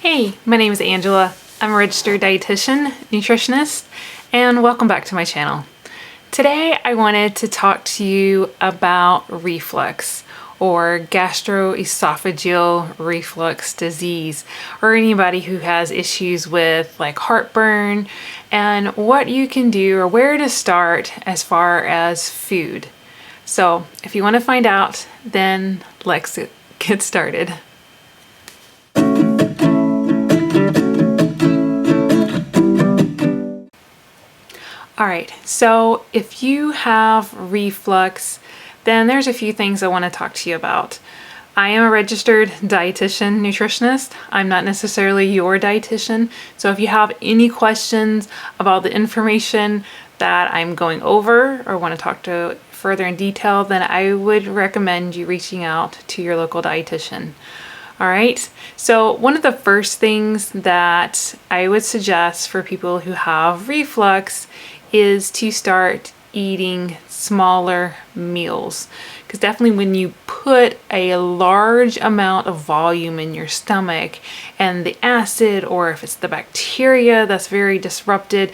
Hey, my name is Angela. I'm a registered dietitian, nutritionist, and welcome back to my channel. Today I wanted to talk to you about reflux or gastroesophageal reflux disease, or anybody who has issues with like heartburn, and what you can do or where to start as far as food. So if you want to find out, then let's get started. All right, so if you have reflux, then there's a few things I want to talk to you about. I am a registered dietitian nutritionist. I'm not necessarily your dietitian. So if you have any questions about the information that I'm going over or want to talk to further in detail, then I would recommend you reaching out to your local dietitian. All right, so one of the first things that I would suggest for people who have reflux is to start eating smaller meals. Because definitely when you put a large amount of volume in your stomach and the acid, or if it's the bacteria that's very disrupted,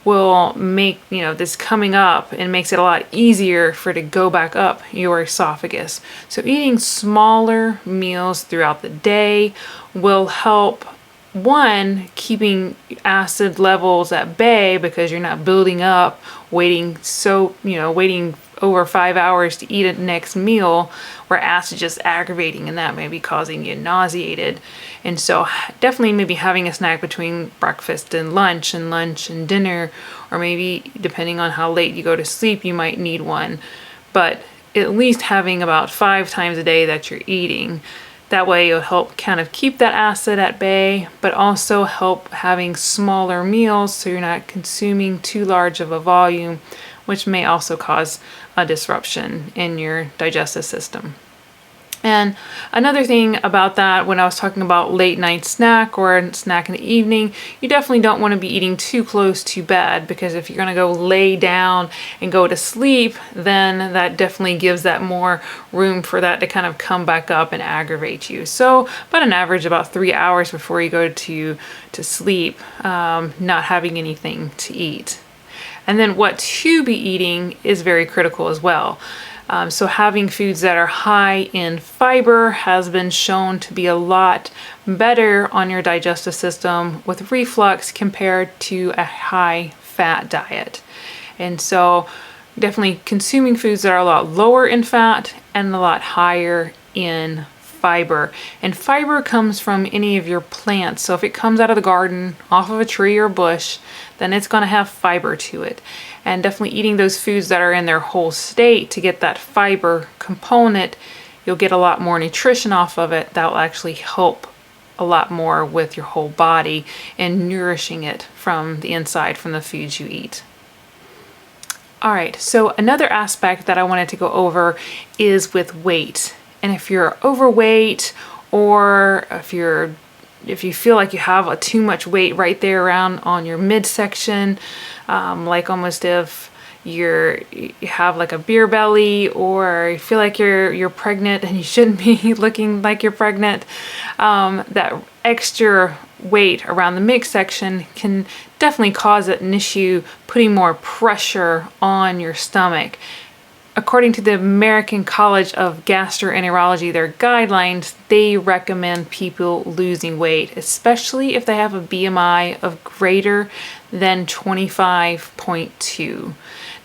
will make this coming up and makes it a lot easier for it to go back up your esophagus. So eating smaller meals throughout the day will help, one, keeping acid levels at bay because you're not building up, waiting over 5 hours to eat a next meal where acid just aggravating and that may be causing you nauseated. And so definitely maybe having a snack between breakfast and lunch and dinner, or maybe depending on how late you go to sleep, you might need one. But at least having about 5 times a day that you're eating. That way you'll help kind of keep that acid at bay, but also help having smaller meals so you're not consuming too large of a volume, which may also cause a disruption in your digestive system. And another thing about that, when I was talking about late night snack or a snack in the evening, you definitely don't want to be eating too close to bed, because if you're going to go lay down and go to sleep, then that definitely gives that more room for that to kind of come back up and aggravate you. So about an average about 3 hours before you go to sleep, not having anything to eat. And then what to be eating is very critical as well. So having foods that are high in fiber has been shown to be a lot better on your digestive system with reflux compared to a high fat diet. And so definitely consuming foods that are a lot lower in fat and a lot higher in fiber. And fiber comes from any of your plants. So if it comes out of the garden, off of a tree or bush, then it's going to have fiber to it. And definitely eating those foods that are in their whole state to get that fiber component, you'll get a lot more nutrition off of it. That will actually help a lot more with your whole body and nourishing it from the inside from the foods you eat. All right, so another aspect that I wanted to go over is with weight. And if you're overweight, or if you feel like you have too much weight right there around on your midsection, like almost if you have like a beer belly, or you feel like you're pregnant and you shouldn't be looking like you're pregnant, that extra weight around the midsection can definitely cause an issue, putting more pressure on your stomach. According to the American College of Gastroenterology, their guidelines, they recommend people losing weight, especially if they have a BMI of greater than 25.2.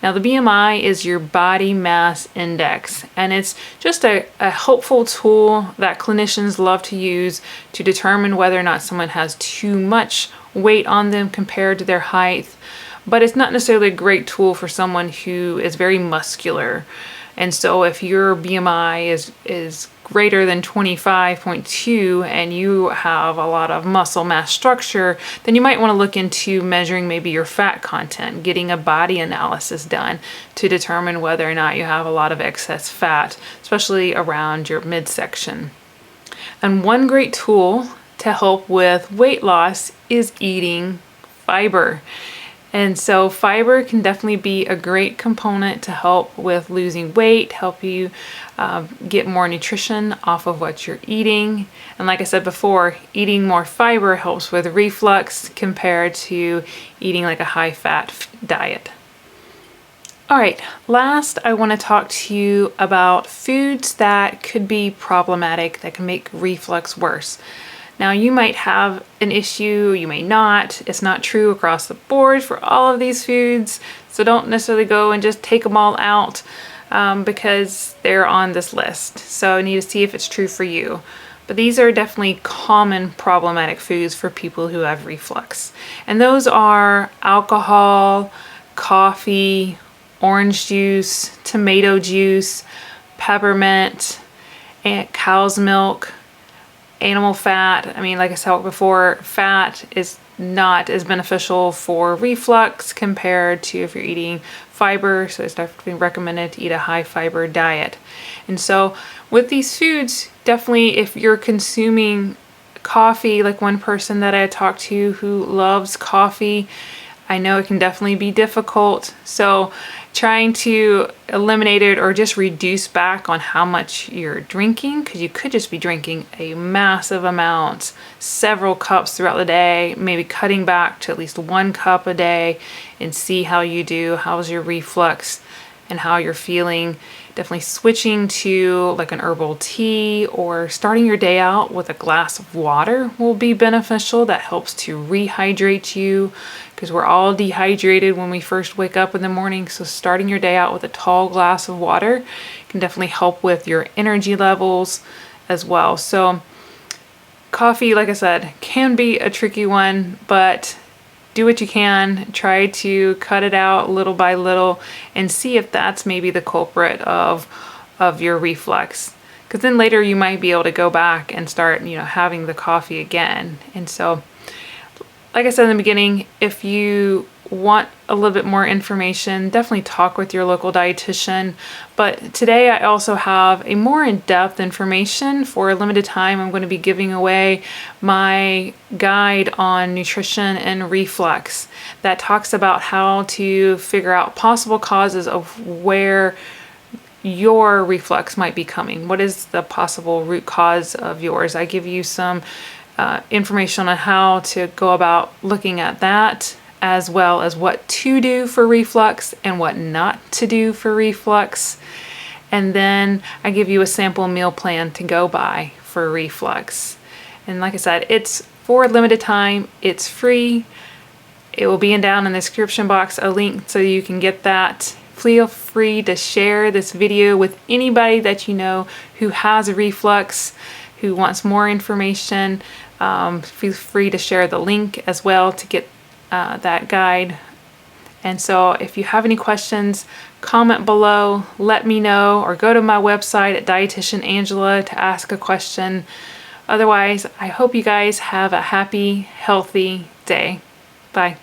Now, the BMI is your body mass index, and it's just a helpful tool that clinicians love to use to determine whether or not someone has too much weight on them compared to their height. But it's not necessarily a great tool for someone who is very muscular. And so if your BMI is greater than 25.2 and you have a lot of muscle mass structure, then you might want to look into measuring maybe your fat content, getting a body analysis done to determine whether or not you have a lot of excess fat, especially around your midsection. And one great tool to help with weight loss is eating fiber. And so fiber can definitely be a great component to help with losing weight, help you get more nutrition off of what you're eating. And like I said before, eating more fiber helps with reflux compared to eating like a high-fat diet. All right, last I want to talk to you about foods that could be problematic, that can make reflux worse. Now, you might have an issue, you may not. It's not true across the board for all of these foods, so don't necessarily go and just take them all out because they're on this list. So you need to see if it's true for you. But these are definitely common problematic foods for people who have reflux. And those are alcohol, coffee, orange juice, tomato juice, peppermint, and cow's milk, animal fat. I mean, like I said before, fat is not as beneficial for reflux compared to if you're eating fiber, so it's definitely recommended to eat a high fiber diet. And so with these foods, definitely if you're consuming coffee, like one person that I talked to who loves coffee, I know it can definitely be difficult. So trying to eliminate it or just reduce back on how much you're drinking, because you could just be drinking a massive amount, several cups throughout the day, maybe cutting back to at least 1 cup a day and see how you do, how's your reflux and how you're feeling. Definitely switching to like an herbal tea or starting your day out with a glass of water will be beneficial. That helps to rehydrate you because we're all dehydrated when we first wake up in the morning. So starting your day out with a tall glass of water can definitely help with your energy levels as well. So coffee, like I said, can be a tricky one, but do what you can, try to cut it out little by little and see if that's maybe the culprit of your reflux. Because then later you might be able to go back and start, having the coffee again. And so, like I said in the beginning, if you want a little bit more information, definitely talk with your local dietitian. But today I also have a more in-depth information. For a limited time, I'm going to be giving away my guide on nutrition and reflux that talks about how to figure out possible causes of where your reflux might be coming. What is the possible root cause of yours? I give you some information on how to go about looking at that, as well as what to do for reflux and what not to do for reflux. And then I give you a sample meal plan to go by for reflux. And like I said, it's for a limited time, it's free. It will be down in the description box, a link so you can get that. Feel free to share this video with anybody that you know who has reflux, who wants more information. Feel free to share the link as well to get that guide. And so if you have any questions, comment below, let me know, or go to my website at Dietitian Angela to ask a question. Otherwise, I hope you guys have a happy, healthy day. Bye.